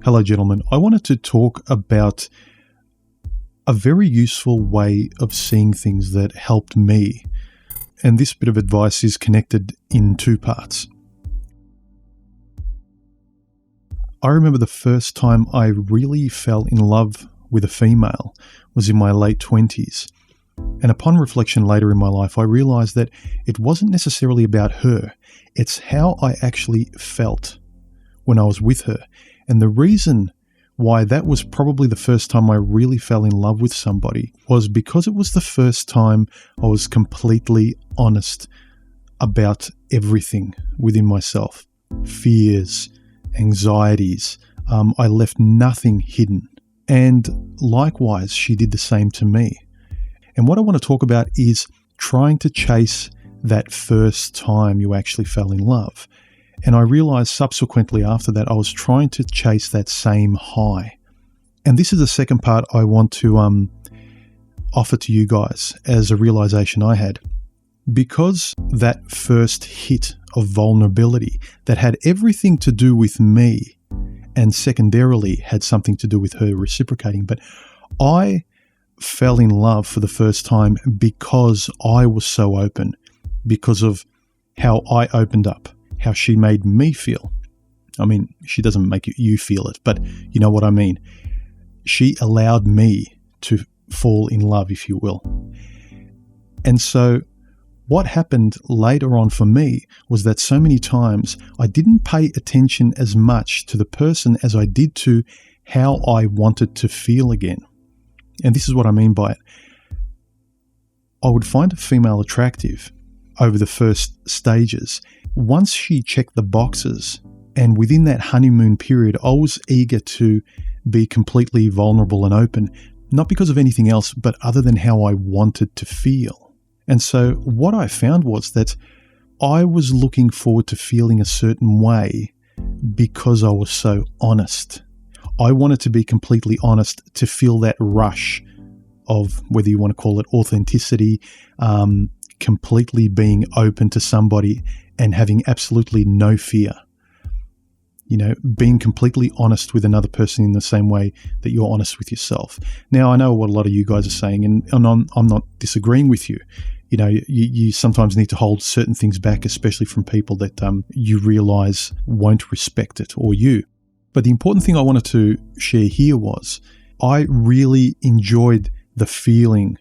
Hello, gentlemen. I wanted to talk about a very useful way of seeing things that helped me. And this bit of advice is connected in two parts. I remember the first time I really fell in love with a female was in my late 20s. And upon reflection later in my life, I realized that it wasn't necessarily about her. It's how I actually felt when I was with her. And the reason why that was probably the first time I really fell in love with somebody was because it was the first time I was completely honest about everything within myself. Fears, anxieties. I left nothing hidden. And likewise, she did the same to me. And what I want to talk about is trying to chase that first time you actually fell in love. And I realized subsequently after that, I was trying to chase that same high. And this is the second part I want to offer to you guys as a realization I had. Because that first hit of vulnerability that had everything to do with me and secondarily had something to do with her reciprocating. But I fell in love for the first time because I was so open, because of how I opened up, how she made me feel. I mean, she doesn't make you feel it, but you know what I mean. She allowed me to fall in love, if you will. And so what happened later on for me was that so many times I didn't pay attention as much to the person as I did to how I wanted to feel again. And this is what I mean by it. I would find a female attractive over the first stages. Once she checked the boxes, and within that honeymoon period, I was eager to be completely vulnerable and open, not because of anything else, but other than how I wanted to feel. And so what I found was that I was looking forward to feeling a certain way because I was so honest. I wanted to be completely honest, to feel that rush of, whether you want to call it authenticity, completely being open to somebody and having absolutely no fear. You know, being completely honest with another person in the same way that you're honest with yourself. Now, I know what a lot of you guys are saying, and I'm not disagreeing with you. You know, you sometimes need to hold certain things back, especially from people that you realize won't respect it or you. But the important thing I wanted to share here was I really enjoyed the feeling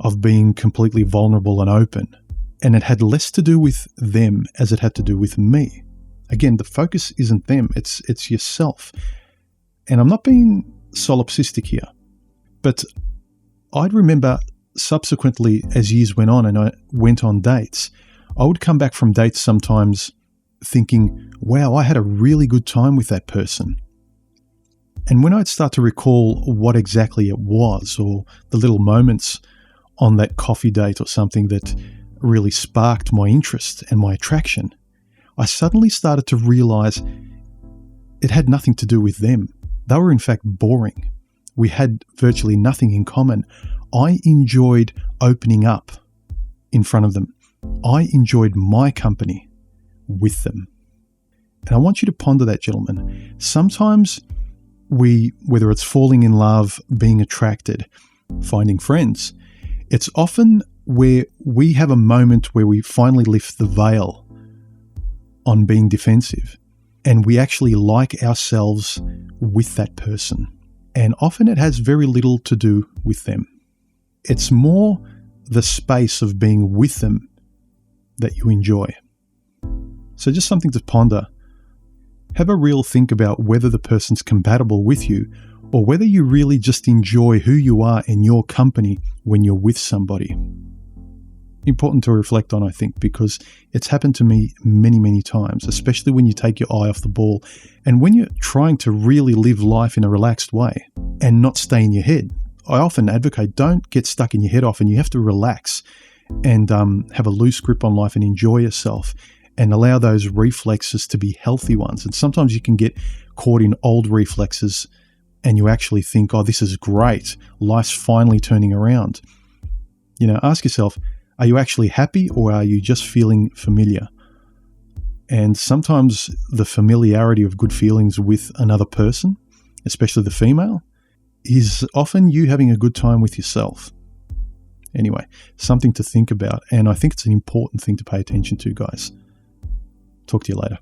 of being completely vulnerable and open. And it had less to do with them as it had to do with me. Again, the focus isn't them, it's yourself. And I'm not being solipsistic here, but I'd remember subsequently as years went on and I went on dates, I would come back from dates sometimes thinking, wow, I had a really good time with that person. And when I'd start to recall what exactly it was, or the little moments on that coffee date or something that really sparked my interest and my attraction, I suddenly started to realize it had nothing to do with them. They were in fact boring. We had virtually nothing in common. I enjoyed opening up in front of them. I enjoyed my company with them. And I want you to ponder that, gentlemen. Sometimes whether it's falling in love, being attracted, finding friends, it's often where we have a moment where we finally lift the veil on being defensive and we actually like ourselves with that person. And often it has very little to do with them. It's more the space of being with them that you enjoy. So just something to ponder. Have a real think about whether the person's compatible with you or whether you really just enjoy who you are in your company when you're with somebody. Important to reflect on, I think, because it's happened to me many, many times, especially when you take your eye off the ball and when you're trying to really live life in a relaxed way and not stay in your head. I often advocate don't get stuck in your head often. You have to relax and have a loose grip on life and enjoy yourself and allow those reflexes to be healthy ones. And sometimes you can get caught in old reflexes and you actually think, oh, this is great. Life's finally turning around. You know, ask yourself, are you actually happy or are you just feeling familiar? And sometimes the familiarity of good feelings with another person especially the female, is often you having a good time with yourself. Anyway, something to think about, and I think it's an important thing to pay attention to, guys. Talk to you later.